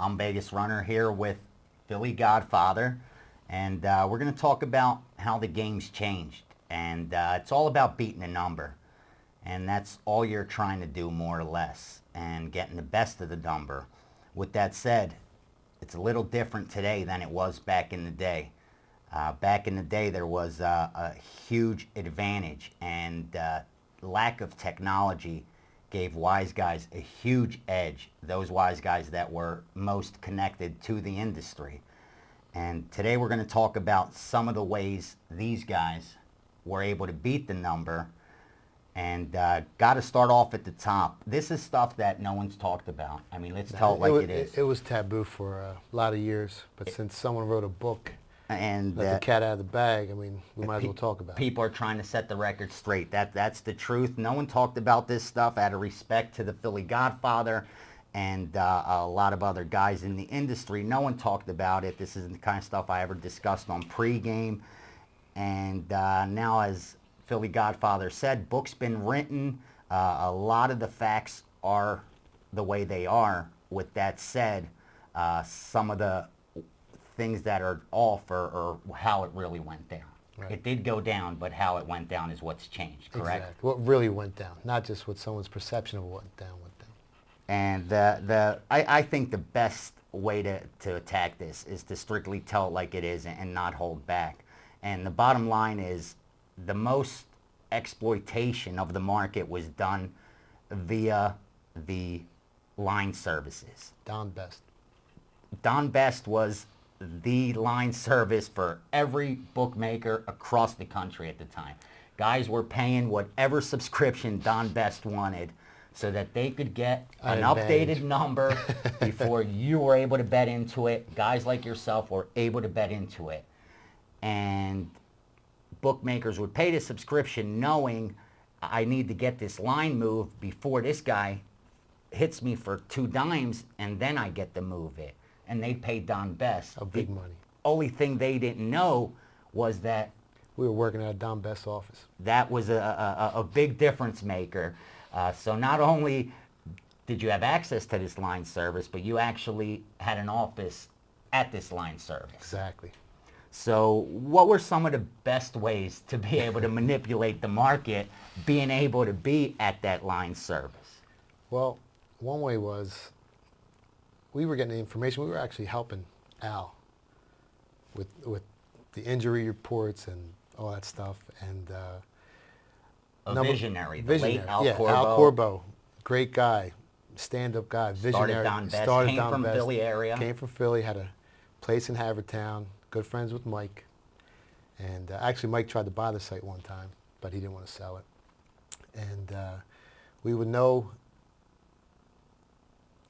I'm Vegas Runner here with Philly Godfather, and we're going to talk about how the game's changed. And it's all about beating a number, and that's all you're trying to do, more or less, and getting the best of the number. With that said, it's a little different today than it was back in the day. Back in the day, there was a huge advantage, and lack of technology gave wise guys a huge edge, those wise guys that were most connected to the industry. And today we're going to talk about some of the ways these guys were able to beat the number. And got to start off at the top. This is stuff that no one's talked about. I mean, let's tell it like it is. It was taboo for a lot of years, but since someone wrote a book and let the cat out of the bag, I mean, we might as well talk about it. People are trying to set the record straight. That's the truth. No one talked about this stuff out of respect to the Philly Godfather and a lot of other guys in the industry. No one talked about it. This isn't the kind of stuff I ever discussed on pregame. And now, as Philly Godfather said, book's been written. A lot of the facts are the way they are. With that said, some of the things that are off are how it really went down. Right. It did go down, but how it went down is what's changed, correct? Exactly. What really went down, not just what someone's perception of what went down. And I think the best way to attack this is to strictly tell it like it is and not hold back. And the bottom line is the most exploitation of the market was done via the line services. Don Best. Don Best was the line service for every bookmaker across the country at the time. Guys were paying whatever subscription Don Best wanted so that they could get an updated number before you were able to bet into it. Guys like yourself were able to bet into it. And bookmakers would pay the subscription knowing I need to get this line moved before this guy hits me for 2 dimes, and then I get to move it. And they paid Don Best. Big money. Only thing they didn't know was that we were working at Don Best's office. That was a big difference maker. So not only did you have access to this line service, but you actually had an office at this line service. Exactly. So what were some of the best ways to be able to manipulate the market, being able to be at that line service? Well, one way was we were getting the information. We were actually helping Al with the injury reports and all that stuff. And visionary, the late Al Corbo. Al Corbo, great guy, stand-up guy, visionary. Started Don Best, came from Philly area. Came from Philly, had a place in Havertown, good friends with Mike. And actually Mike tried to buy the site one time, but he didn't want to sell it. And we would know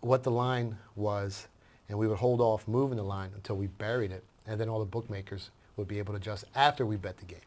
what the line was, and we would hold off moving the line until we buried it, and then all the bookmakers would be able to adjust after we bet the game.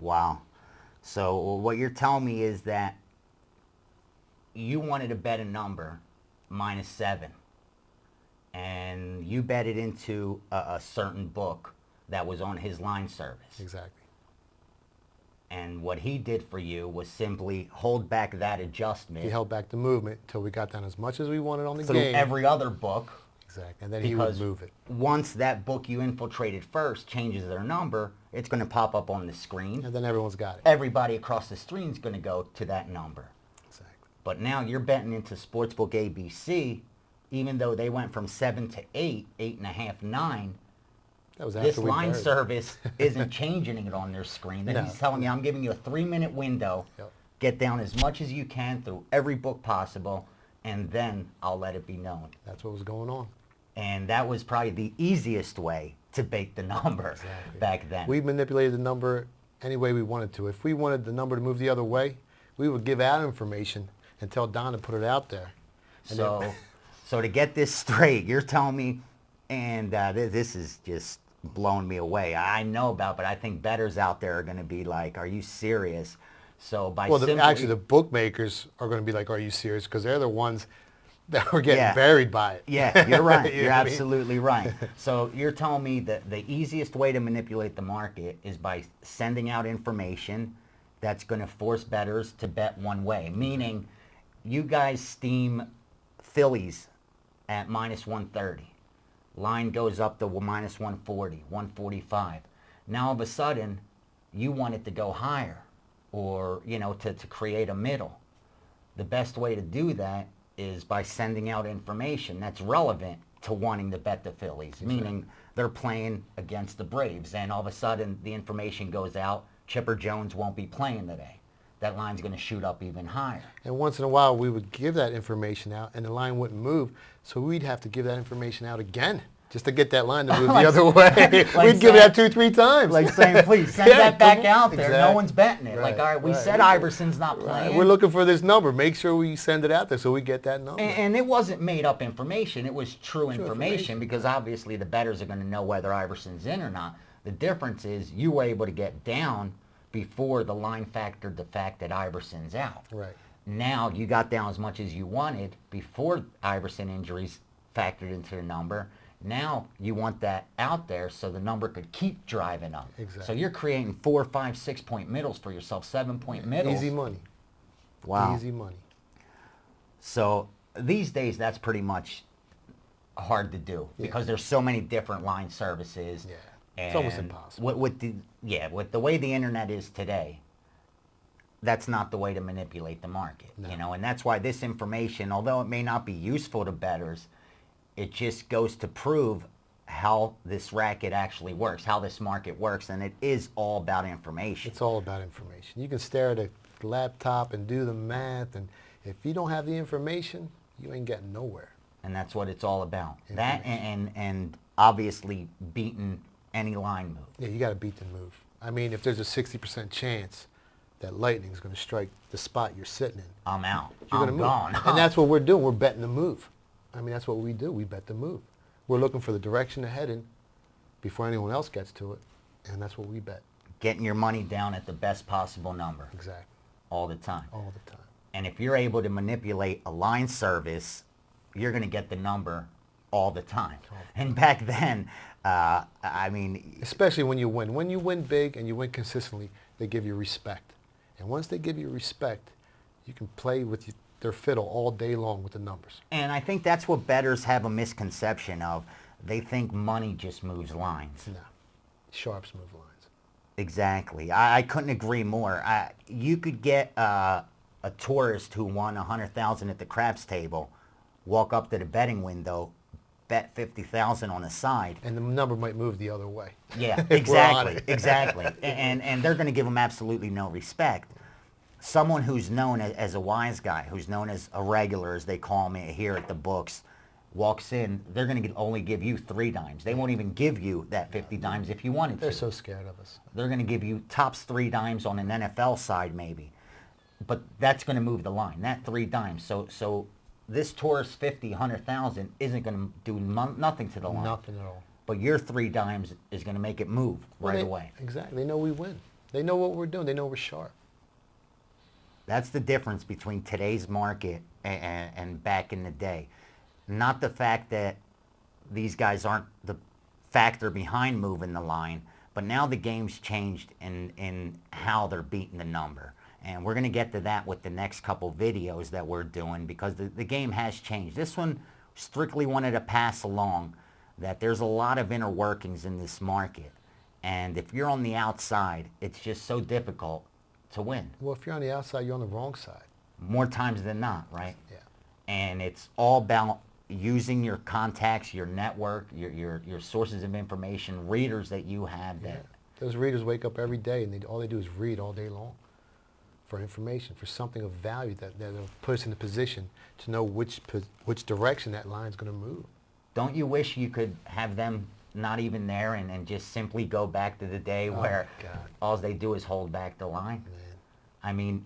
Wow. So what you're telling me is that you wanted to bet a number -7, and you bet it into a certain book that was on his line service. Exactly. And what he did for you was simply hold back that adjustment. He held back the movement until we got down as much as we wanted on the through game. Every other book. Exactly. And then he would move it. Once that book you infiltrated first changes their number, it's going to pop up on the screen. And then everyone's got it. Everybody across the screen is going to go to that number. Exactly. But now you're betting into Sportsbook ABC, even though they went from 7 to 8, 8.5, 9. That was after this line service isn't changing it on their screen. Then he's telling you, I'm giving you a 3-minute window. Yep. Get down as much as you can through every book possible, and then I'll let it be known. That's what was going on. And that was probably the easiest way to bake the number back then. We manipulated the number any way we wanted to. If we wanted the number to move the other way, we would give out information and tell Don to put it out there. So to get this straight, you're telling me, and this is just blowing me away. I know about, but I think bettors out there are going to be like, "Are you serious?" So by actually, the bookmakers are going to be like, "Are you serious?" Because they're the ones that were getting buried by it. Yeah, you're right. You're absolutely right. So you're telling me that the easiest way to manipulate the market is by sending out information that's going to force bettors to bet one way. Meaning, you guys steam Phillies at minus 130. Line goes up to minus 140, 145. Now all of a sudden, you want it to go higher, or to create a middle. The best way to do that is by sending out information that's relevant to wanting to bet the Phillies, meaning they're playing against the Braves, and all of a sudden the information goes out, Chipper Jones won't be playing today. That line's going to shoot up even higher. And once in a while, we would give that information out, and the line wouldn't move, so we'd have to give that information out again just to get that line to move the other way. We'd give it out 2-3 times. Like saying, please, send that back out there. Exactly. No one's betting it. Right, All right, we right. said Iverson's not playing. We're looking for this number. Make sure we send it out there so we get that number. And it wasn't made up information. It was true information, because obviously the bettors are going to know whether Iverson's in or not. The difference is you were able to get down before the line factored the fact that Iverson's out. Right. Now you got down as much as you wanted before Iverson injuries factored into the number. Now you want that out there so the number could keep driving up. Exactly. So you're creating 4, 5, 6 point middles for yourself, 7-point middles. Easy money. Wow. Easy money. So these days that's pretty much hard to do because there's so many different line services. Yeah. And It's almost impossible. With the way the internet is today, that's not the way to manipulate the market. No. And that's why this information, although it may not be useful to bettors, it just goes to prove how this racket actually works, how this market works, and it is all about information. It's all about information. You can stare at a laptop and do the math, and if you don't have the information, you ain't getting nowhere. And that's what it's all about. That and obviously beating any line move. Yeah, you got to beat the move. I mean, if there's a 60% chance that lightning's going to strike the spot you're sitting in, I'm out. you're I'm gone. And that's what we're doing. We're betting the move. I mean, that's what we do. We bet the move. We're looking for the direction to head in before anyone else gets to it, and that's what we bet. Getting your money down at the best possible number. Exactly. All the time. All the time. And if you're able to manipulate a line service, you're going to get the number all the time. And back then, I mean... Especially when you win. When you win big and you win consistently, they give you respect. And once they give you respect, you can play with their fiddle all day long with the numbers. And I think that's what bettors have a misconception of. They think money just moves lines. No. Sharps move lines. Exactly. I couldn't agree more. You could get a tourist who won $100,000 at the craps table, walk up to the betting window, bet $50,000 on the side. And the number might move the other way. Yeah, exactly, exactly. And they're going to give them absolutely no respect. Someone who's known as a wise guy, who's known as a regular, as they call me here at the books, walks in, they're going to only give you 3 dimes. They won't even give you that 50 dimes if you wanted to. They're so scared of us. They're going to give you tops 3 dimes on an NFL side maybe. But that's going to move the line, that 3 dimes. So this tourist 50, 100,000 isn't going to do nothing to the line. Nothing at all. But your 3 dimes is going to make it move right away. Exactly. They know we win. They know what we're doing. They know we're sharp. That's the difference between today's market and back in the day. Not the fact that these guys aren't the factor behind moving the line, but now the game's changed in how they're beating the number. And we're going to get to that with the next couple videos that we're doing because the game has changed. This one strictly wanted to pass along that there's a lot of inner workings in this market. And if you're on the outside, it's just so difficult to win. Well, if you're on the outside, you're on the wrong side. More times than not, right? Yeah. And it's all about using your contacts, your network, your sources of information, readers that you have. That Those readers wake up every day and all they do is read all day long for information, for something of value that'll put us in a position to know which direction that line's going to move. Don't you wish you could have them not even there and just simply go back to the day where all they do is hold back the line? Man. I mean,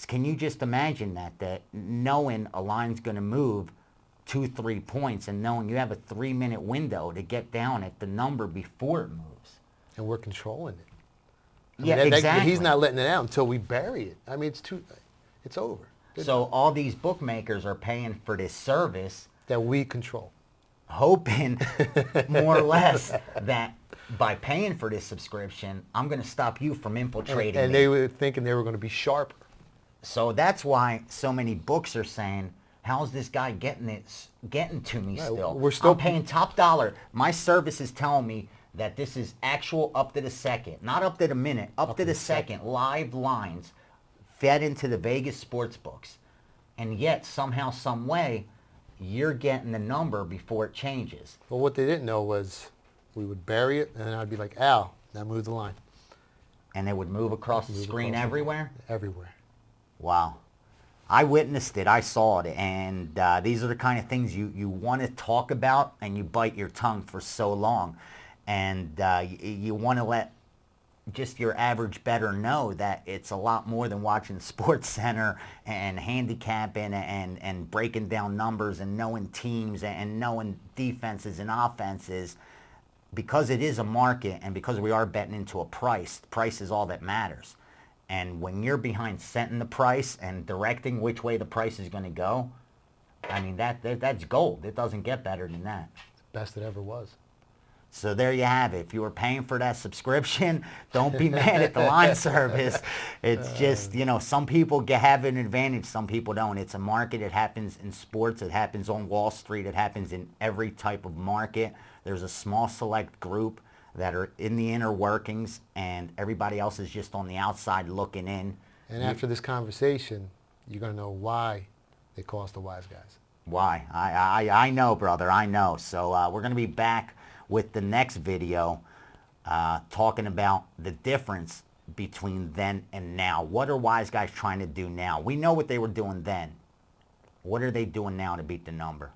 can you just imagine that knowing a line's going to move 2-3 points and knowing you have a 3-minute window to get down at the number before it moves? And we're controlling it. Exactly. He's not letting it out until we bury it. I mean, it's over. So all these bookmakers are paying for this service That we control. Hoping more or less that by paying for this subscription, I'm going to stop you from infiltrating and me. they were thinking they were going to be sharper. So that's why so many books are saying, how's this guy getting to me Right, still? we're still I'm paying top dollar. My service is telling me that this is actual up to the second, not up to the minute, up to the second, live lines fed into the Vegas sports books. And yet, somehow, some way, you're getting the number before it changes. Well, what they didn't know was we would bury it, and then I'd be like, Al, now move the line. And it would move across the screen everywhere? Everywhere. Wow. I witnessed it. I saw it. And these are the kind of things you want to talk about, and you bite your tongue for so long. And you want to let just your average bettor know that it's a lot more than watching Sports Center and handicapping and breaking down numbers and knowing teams and knowing defenses and offenses. Because it is a market and because we are betting into a price is all that matters. And when you're behind setting the price and directing which way the price is going to go, I mean, that's gold. It doesn't get better than that. It's the best it ever was. So there you have it. If you were paying for that subscription, don't be mad at the line service. It's just, some people have an advantage, some people don't. It's a market. It happens in sports. It happens on Wall Street. It happens in every type of market. There's a small select group that are in the inner workings, and everybody else is just on the outside looking in. And after this conversation, you're going to know why they call us the Wise Guys. Why? I know, brother. I know. So we're going to be back with the next video talking about the difference between then and now. What are Wise Guys trying to do now? We know what they were doing then. What are they doing now to beat the number?